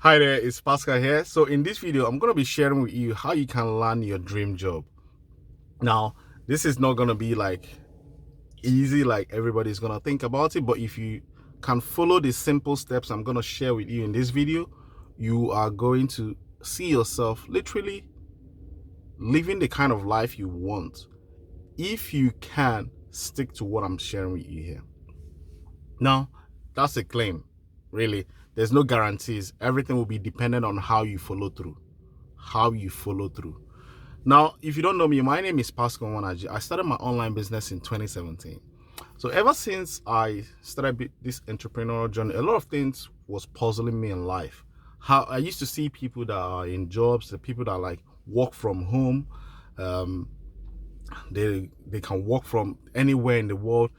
Hi there, it's Paschal here. So in this video, I'm going to be sharing with you how you can land your dream job. Now, this is not going to be like easy like everybody's going to think about it, but if you can follow the simple steps I'm going to share with you in this video, you are going to see yourself literally living the kind of life you want if you can stick to what I'm sharing with you here. Now, that's a claim, really. There's no guarantees. Everything will be dependent on how you follow through. Now, if you don't know me, my name is Paschal Nwanaji. I started my online business in 2017. So ever since I started this entrepreneurial journey, a lot of things was puzzling me in life. How I used to see people that are in jobs, the people that like work from home, um, they can work from anywhere in the world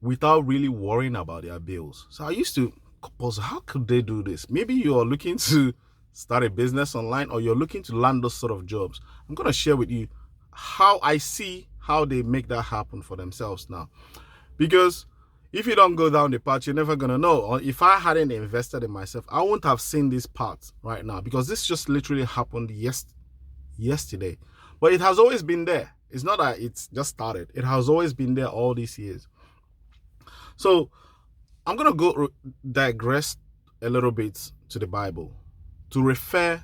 without really worrying about their bills. So I used to puzzle, how could they do this? Maybe you're looking to start a business online or you're looking to land those sort of jobs. I'm going to share with you how I see how they make that happen for themselves now. Because if you don't go down the path, you're never going to know. Or if I hadn't invested in myself, I wouldn't have seen this part right now, because this just literally happened yesterday. But it has always been there. It's not that it's just started. It has always been there all these years. So I'm going to go digress a little bit to the Bible to refer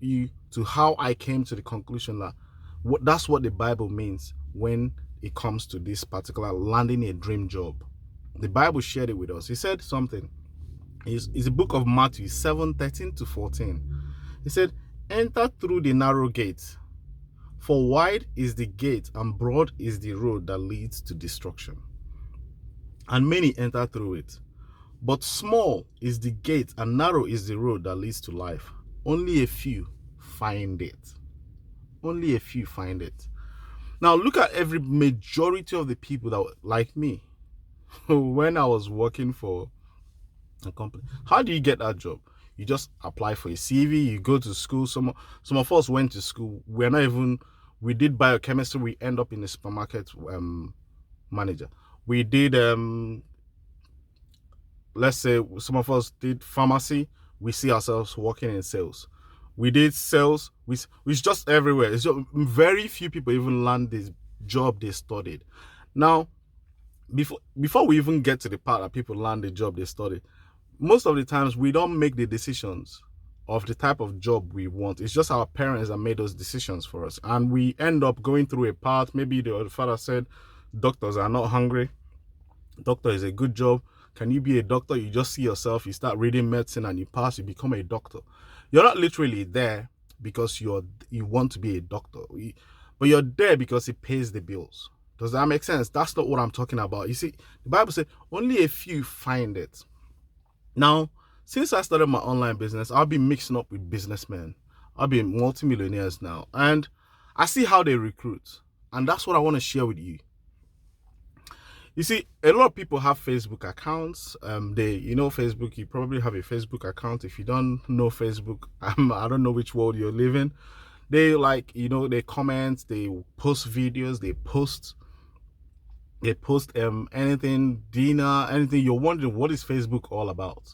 you to how I came to the conclusion that that's what the Bible means when it comes to this particular landing a dream job. The Bible shared it with us. He said something. It's the book of Matthew 7:13 to 14. He said, "Enter through the narrow gate, for wide is the gate and broad is the road that leads to destruction, and many enter through it. But small is the gate and narrow is the road that leads to life. Only a few find it." Only a few find it. Now look at every majority of the people that like me when I was working for a company. How do you get that job? You just apply for a CV, you go to school. Some of us went to school. We did biochemistry, we end up in a supermarket manager. We did let's say some of us did pharmacy, we see ourselves working in sales. We did sales, which just everywhere. It's just very few people even land this job they studied. Now, before we even get to the part that people land the job they studied, most of the times we don't make the decisions of the type of job we want. It's just our parents that made those decisions for us. And we end up going through a path. Maybe the father said, doctors are not hungry. Doctor is a good job. Can you be a doctor? You just see yourself, you start reading medicine and you pass, you become a doctor. You're not literally there because you want to be a doctor, but you're there because it pays the bills. Does that make sense? That's not what I'm talking about. You see, the Bible said only a few find it. Now, since I started my online business, I've been mixing up with businessmen. I've been multimillionaires now, and I see how they recruit, and that's what I want to share with you. You see, a lot of people have Facebook accounts. Facebook, you probably have a Facebook account. If you don't know Facebook, I don't know which world you're living. They they comment, they post videos, they post anything, dinner, anything. You're wondering, what is Facebook all about?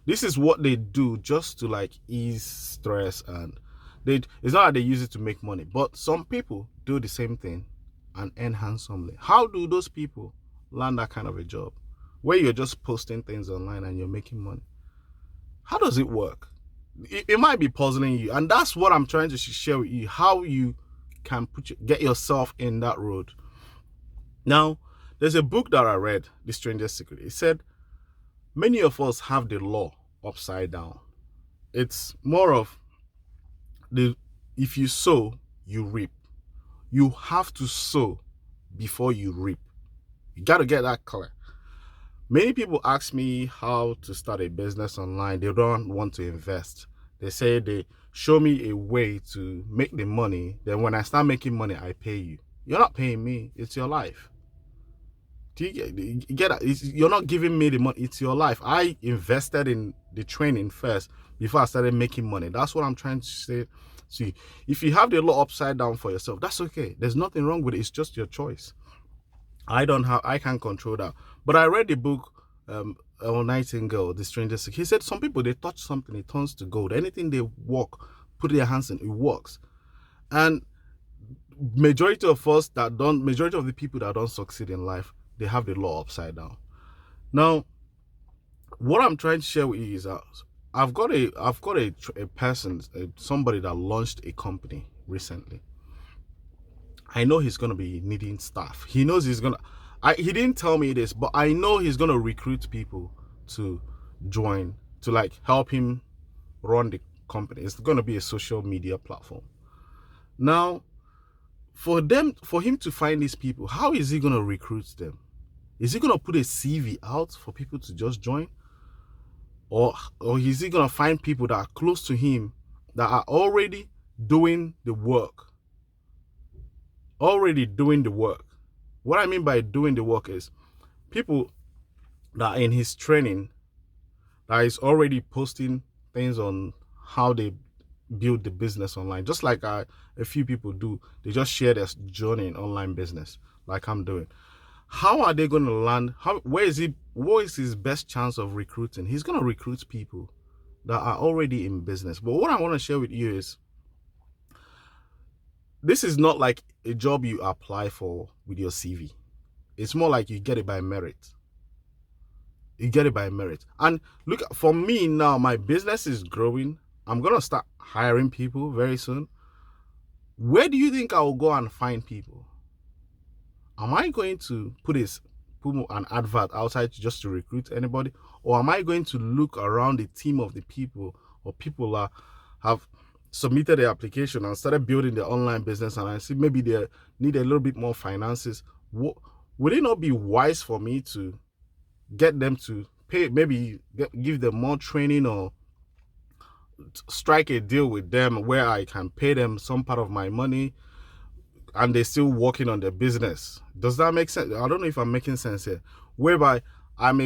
This is what they do just to like ease stress, and it's not that they use it to make money, but some people do the same thing and earn handsomely. How do those people land that kind of a job where you're just posting things online and you're making money? How does it work? It might be puzzling you, and that's what I'm trying to share with you, how you can get yourself in that road. Now, there's a book that I read, The Strangest Secret. It said many of us have the law upside down. It's more of if you sow, you reap. You have to sow before you reap. You got to get that clear. Many people ask me how to start a business online. They don't want to invest. They say they show me a way to make the money. Then when I start making money, I pay you. You're not paying me. It's your life. Do you get that? You're not giving me the money. It's your life. I invested in the training first before I started making money. That's what I'm trying to say. See, if you have the law upside down for yourself, that's okay. There's nothing wrong with it. It's just your choice. I can't control that. But I read the book, El Nightingale, the strangest. He said some people, they touch something, it turns to gold. Anything they walk, put their hands in, it works. And majority of the people that don't succeed in life, they have the law upside down. Now, what I'm trying to share with you is that I've got a person, somebody that launched a company recently. I know he's gonna be needing staff. He knows he's gonna. He didn't tell me this, but I know he's gonna recruit people to join, to like help him run the company. It's gonna be a social media platform. Now, for him to find these people, how is he gonna recruit them? Is he gonna put a CV out for people to just join, or is he gonna find people that are close to him that are already doing the work? Already doing the work. What I mean by doing the work is people that are in his training, that is already posting things on how they build the business online, just like a few people do. They just share their journey in online business, like I'm doing. How are they going to land? What is his best chance of recruiting? He's going to recruit people that are already in business. But what I want to share with you is, this is not like a job you apply for with your CV. It's more like you get it by merit. You get it by merit. And look, for me now, my business is growing. I'm going to start hiring people very soon. Where do you think I will go and find people? Am I going to put an advert outside just to recruit anybody? Or am I going to look around the team of the people, or people that have submitted their application and started building their online business, and I see maybe they need a little bit more finances? Would it not be wise for me to get them to pay, maybe give them more training, or strike a deal with them where I can pay them some part of my money and they're still working on their business? Does that make sense? I don't know if I'm making sense here. Whereby I'm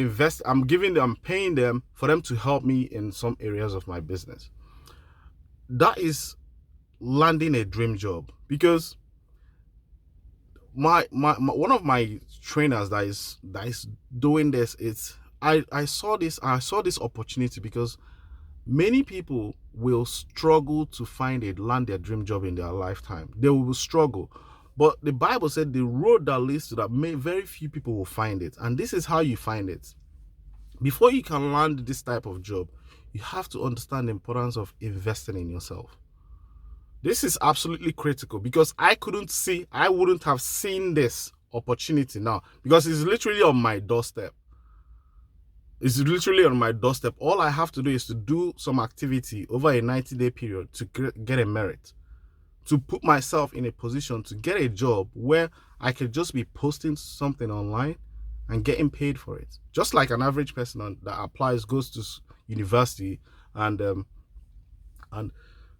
paying them for them to help me in some areas of my business. That is landing a dream job, because my one of my trainers that is doing this, I saw this opportunity, because many people will struggle to land their dream job in their lifetime. They will struggle. But the Bible said the road that leads to that, very few people will find it. And this is how you find it. Before you can land this type of job, you have to understand the importance of investing in yourself. This is absolutely critical, because I wouldn't have seen this opportunity now, because it's literally on my doorstep. It's literally on my doorstep. All I have to do is to do some activity over a 90-day period to get a merit, to put myself in a position to get a job where I could just be posting something online and getting paid for it. Just like an average person that applies, goes to university, and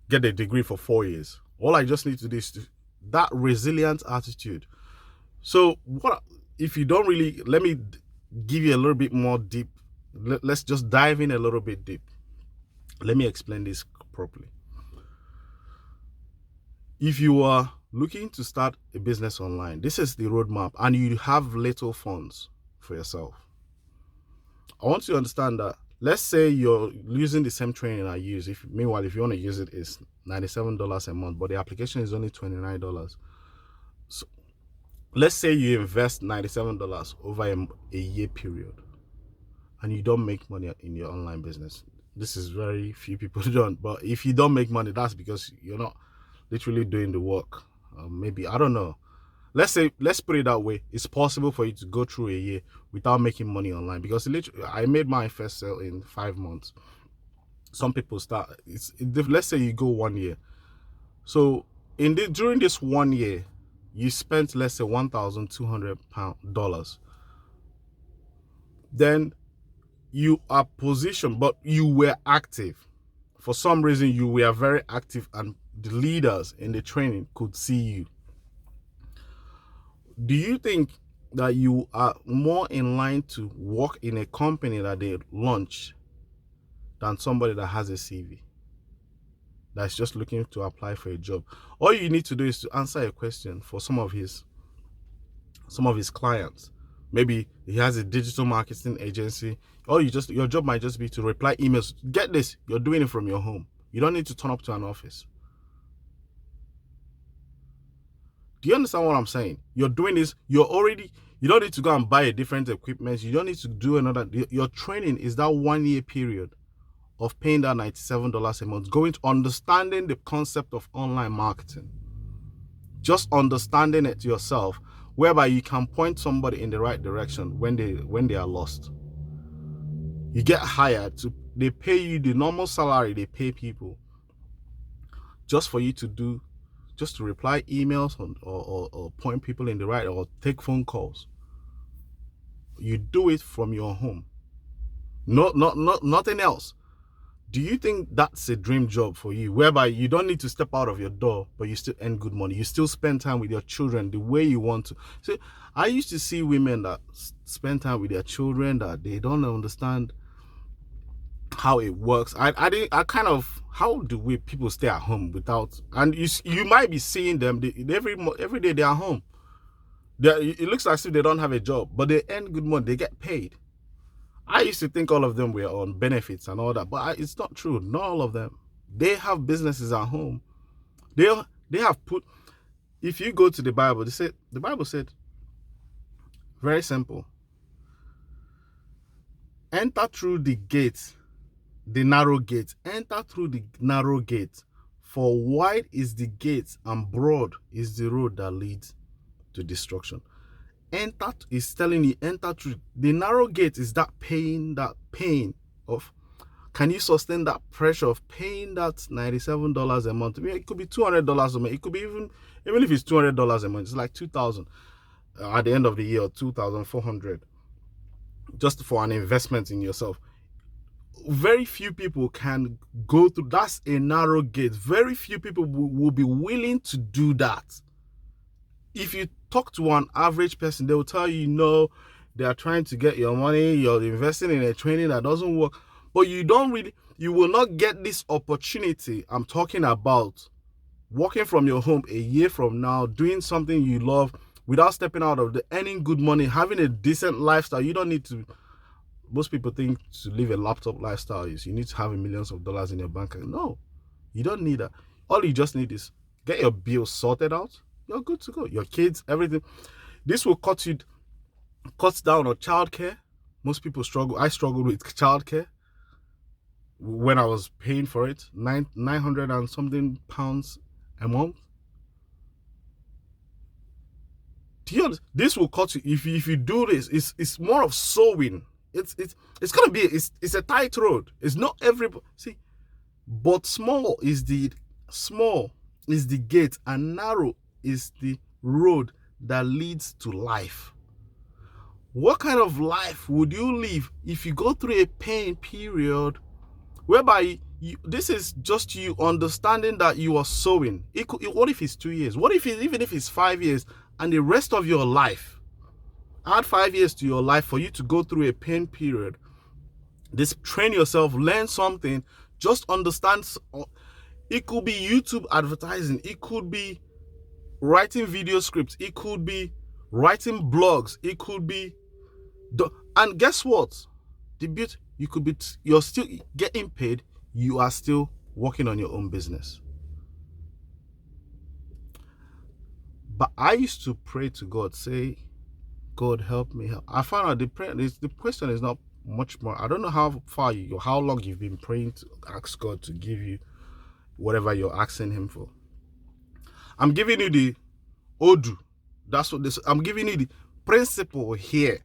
get a degree for 4 years. All I just need to do is that resilient attitude. So what if you don't really, let me give you a little bit more deep. Let's just dive in a little bit deep. Let me explain this properly. If you are looking to start a business online, this is the roadmap, and you have little funds for yourself. I want you to understand that, let's say you're using the same training I use. Meanwhile, if you want to use it, it's $97 a month, but the application is only $29. So let's say you invest $97 over a year period, and you don't make money in your online business. This is very few people don't, but if you don't make money, that's because you're not literally doing the work. Maybe, I don't know. Let's put it that way. It's possible for you to go through a year without making money online, because I made my first sale in 5 months. Some people start, let's say you go 1 year. So during this 1 year, you spent, let's say, $1,200. Then you are positioned, but you were active. For some reason, you were very active, and the leaders in the training could see you. Do you think that you are more in line to work in a company that they launch than somebody that has a CV, that's just looking to apply for a job? All you need to do is to answer a question for some of his clients. Maybe he has a digital marketing agency, or your job might just be to reply emails. Get this, you're doing it from your home. You don't need to turn up to an office. Do you understand what I'm saying? You're doing this, you don't need to go and buy a different equipment. You don't need to do another. Your training is that 1 year period of paying that $97 a month, going to understanding the concept of online marketing. Just understanding it yourself, whereby you can point somebody in the right direction when they are lost. You get hired they pay you the normal salary they pay people just for you to reply emails or point people in the right, or take phone calls. You do it from your home. Nothing else. Do you think that's a dream job for you, whereby you don't need to step out of your door, but you still earn good money? You still spend time with your children the way you want to. See, I used to see women that spend time with their children that they don't understand how it works. How do people stay at home without, and you might be seeing them every day they're home. It looks as if they don't have a job, but they earn good money, they get paid. I used to think all of them were on benefits and all that, but it's not true. Not all of them. They have businesses at home. They have put. If you go to the Bible, the Bible said, very simple. Enter through the gate, the narrow gate. Enter through the narrow gate, for wide is the gate and broad is the road that leads to destruction. Enter is telling you, enter through the narrow gate. Is that pain of, can you sustain that pressure of paying that $97 a month? I mean, it could be $200 a month. It could be even if it's $200 a month, it's like $2,000 at the end of the year, or $2,400 just for an investment in yourself. Very few people can go through. That's a narrow gate. Very few people will be willing to do that. If you talk to an average person, they will tell you, no, they are trying to get your money, you're investing in a training that doesn't work. But you will not get this opportunity. I'm talking about working from your home a year from now, doing something you love without stepping out of earning good money, having a decent lifestyle. You don't need to. Most people think to live a laptop lifestyle is you need to have millions of dollars in your bank account. No, you don't need that. All you just need is get your bills sorted out. You're good to go. Your kids, everything. This will cut down on childcare. Most people struggle. I struggled with childcare when I was paying for it. 900 and something pounds a month. This will cut you. If you do this, it's more of sowing. It's gonna be it's a tight road. It's not everybody. See, but small is the gate, and narrow is the road that leads to life. What kind of life would you live if you go through a pain period whereby this is just you understanding that you are sowing? What if it's 2 years? What if even if it's 5 years, and the rest of your life, add 5 years to your life for you to go through a pain period? Train yourself, learn something, just understand. It could be YouTube advertising, it could be writing video scripts, it could be writing blogs, it could be, and guess what? The beauty, you're still getting paid, you are still working on your own business. But I used to pray to God, say, God, help me. I found out the question is not much more. I don't know how long you've been praying to ask God to give you whatever you're asking him for. I'm giving you the Odu. That's what this. I'm giving you the principle here.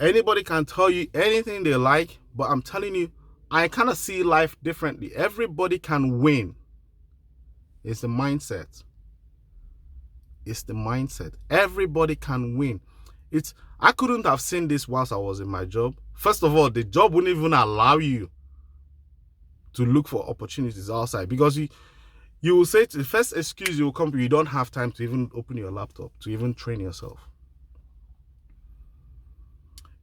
Anybody can tell you anything they like, but I'm telling you, I kind of see life differently. Everybody can win. It's the mindset. It's the mindset. Everybody can win. I couldn't have seen this whilst I was in my job. First of all, the job wouldn't even allow you to look for opportunities outside, because you will say, the first excuse you will come to, you don't have time to even open your laptop, to even train yourself.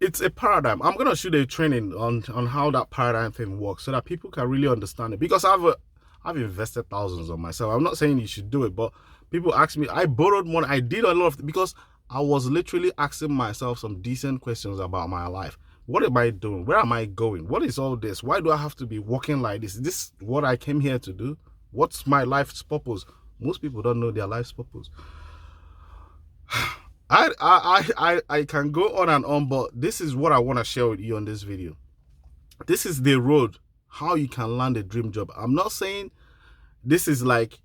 It's a paradigm. I'm going to shoot a training on how that paradigm thing works so that people can really understand it, because I've invested thousands on myself. I'm not saying you should do it, but people ask me, I borrowed money, I did a lot of, because I was literally asking myself some decent questions about my life. What am I doing? Where am I going? What is all this? Why do I have to be walking like this? Is this what I came here to do? What's my life's purpose? Most people don't know their life's purpose. I can go on and on, but this is what I want to share with you on this video. This is the road, how you can land a dream job. I'm not saying this is like,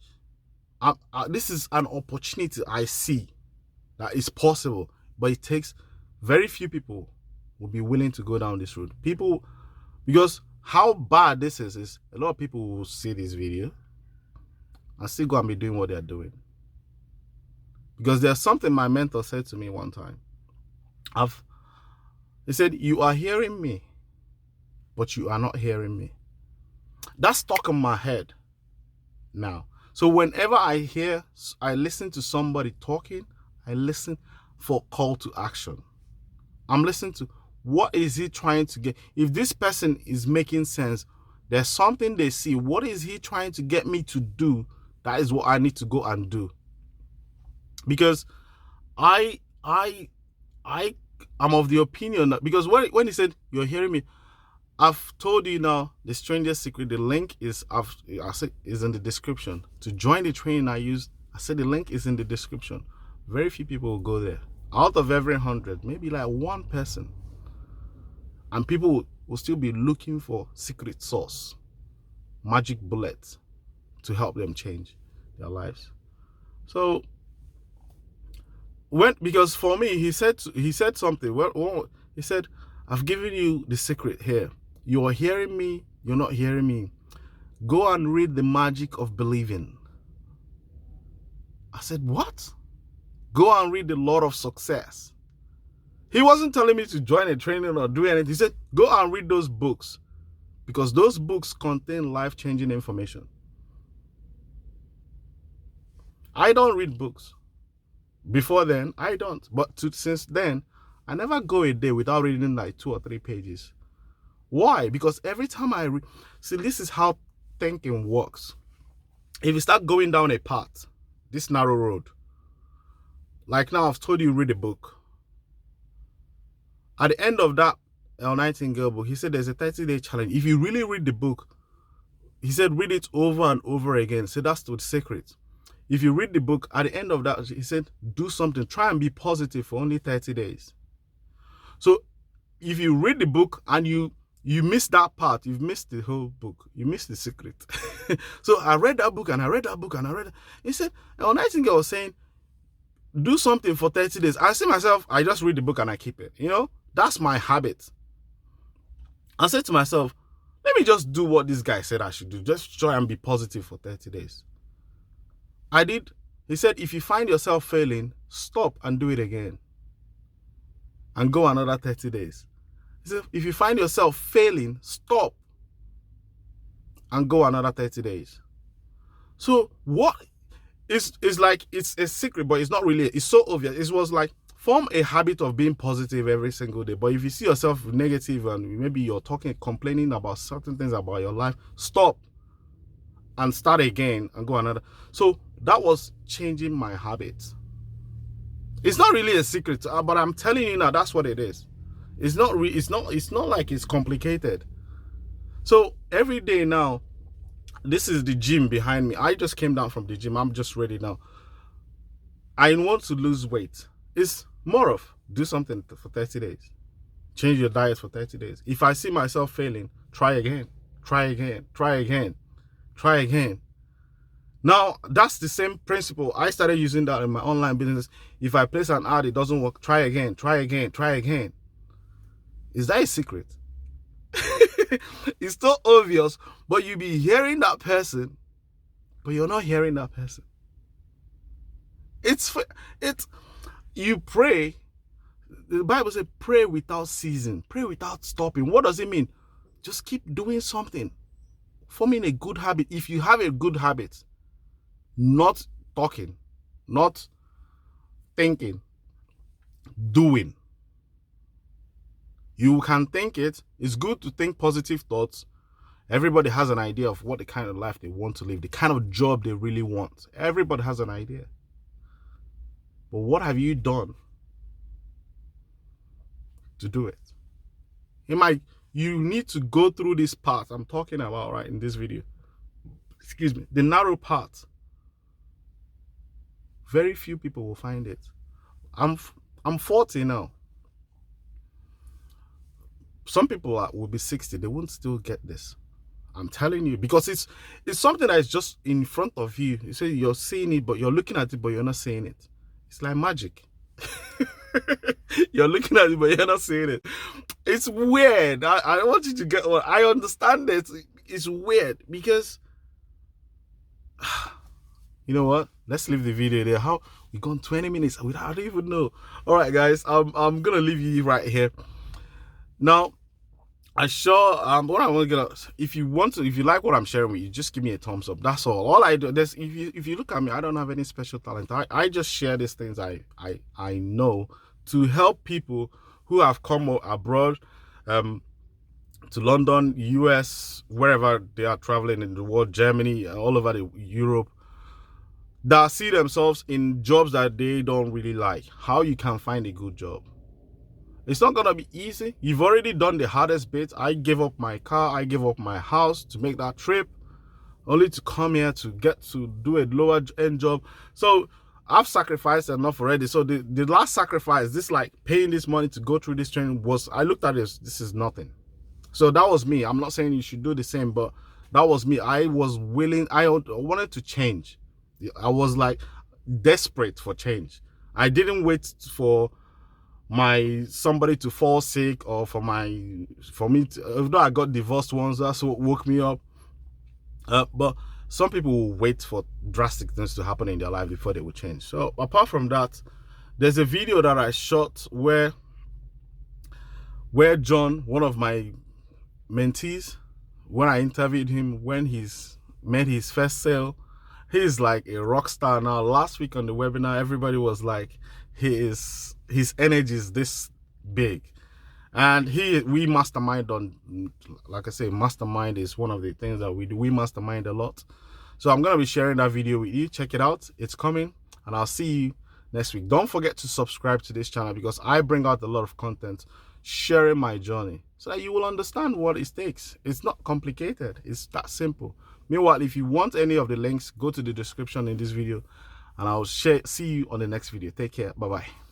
this is an opportunity I see that is possible, but it takes very few people will be willing to go down this road. People, because how bad this is a lot of people will see this video and still go and be doing what they're doing. Because there's something my mentor said to me one time. He said, you are hearing me, but you are not hearing me. That's stuck in my head now. So whenever I listen to somebody talking, I listen for call to action. I'm listening to what is he trying to get. If this person is making sense, there's something they see. What is he trying to get me to do? That is what I need to go and do. Because I am of the opinion that, because when he said you're hearing me, I've told you now the strangest secret. The link is in the description. To join the training I use, I said the link is in the description. Very few people will go there. Out of every 100, maybe like one person. And people will still be looking for secret sauce, magic bullets to help them change their lives. So because for me, he said something. Well, he said, I've given you the secret here. You are hearing me, you're not hearing me. Go and read The Magic of Believing. I said, what? Go and read The Law of Success. He wasn't telling me to join a training or do anything. He said, go and read those books, because those books contain life-changing information. I don't read books. Before then, I don't. But since then, I never go a day without reading like 2 or 3 pages. Why? Because every time I read, see, this is how thinking works. If you start going down a path, this narrow road, like now I've told you, read a book. At the end of that Nightingale book, he said there's a 30-day challenge. If you really read the book, he said read it over and over again. So that's the secret. If you read the book, at the end of that, he said do something. Try and be positive for only 30 days. So if you read the book and you miss that part, you've missed the whole book. You missed the secret. So I read that book and I read that book and I read it. He said, Nightingale was saying, do something for 30 days. I see myself, I just read the book and I keep it. You know, that's my habit. I said to myself, let me just do what this guy said I should do. Just try and be positive for 30 days. I did. He said, if you find yourself failing, stop and do it again. And go another 30 days. He said, if you find yourself failing, stop and go another 30 days. So what is like, it's a secret, but it's not really, it's so obvious. It was like, form a habit of being positive every single day. But if you see yourself negative and maybe you're complaining about certain things about your life, stop and start again and go another. So that was changing my habits. It's not really a secret, but I'm telling you now, that's what it is. It's not like it's complicated. So every day now, this is the gym behind me. I just came down from the gym. I'm just ready now. I want to lose weight. It's more of do something for 30 days. Change your diet for 30 days. If I see myself failing, try again, try again, try again, try again. Now, that's the same principle. I started using that in my online business. If I place an ad, it doesn't work, try again, try again, try again. Is that a secret? It's so obvious, but you be hearing that person, but you're not hearing that person. You pray. The Bible says pray without ceasing, pray without stopping. What does it mean? Just keep doing something, forming a good habit. If you have a good habit, not talking, not thinking, doing. You can think it. It's good to think positive thoughts. Everybody has an idea of what the kind of life they want to live, the kind of job they really want. Everybody has an idea. But what have you done to do it. You need to go through this path I'm talking about right in this video. Excuse me, the narrow path. Very few people will find it. I'm 40 now. Some people will be 60, they won't still get this. I'm telling you, because it's something that is just in front of you. You say you're seeing it, but you're looking at it, but you're not seeing it. It's like magic. You're looking at it, but you're not seeing it. It's weird. I want you to get what I understand. It's weird because you know what? Let's leave the video there. How we gone 20 minutes? I don't even know. All right, guys. I'm gonna leave you right here. Now, what I want to get out, if you like what I'm sharing with you, just give me a thumbs up. That's all I do. If you look at me, I don't have any special talent. I just share these things I know to help people who have come abroad, to London, US, wherever they are traveling in the world, Germany, all over Europe, that see themselves in jobs that they don't really like. How you can find a good job. It's not gonna be easy. You've already done the hardest bit. I gave up my car, I gave up my house to make that trip, only to come here to get to do a lower end job. So I've sacrificed enough already. So the last sacrifice, this like paying this money to go through this training, was, I looked at this is nothing. So that was me. I'm not saying you should do the same, but that was me. I was willing, I wanted to change. I was like desperate for change. I didn't wait for somebody to fall sick, or for me to, even though I got divorced once, that's what woke me up. But some people will wait for drastic things to happen in their life before they will change. So apart from that, there's a video that I shot where John, one of my mentees, when I interviewed him, when he's made his first sale, he's like a rock star now. Last week on the webinar, everybody was like, his energy is this big. And we mastermind on, like I say, mastermind is one of the things that we do. We mastermind a lot. So I'm going to be sharing that video with you. Check it out. It's coming, and I'll see you next week. Don't forget to subscribe to this channel, because I bring out a lot of content sharing my journey so that you will understand what it takes. It's not complicated. It's that simple. Meanwhile, if you want any of the links, go to the description in this video, and I'll see you on the next video. Take care. Bye-bye.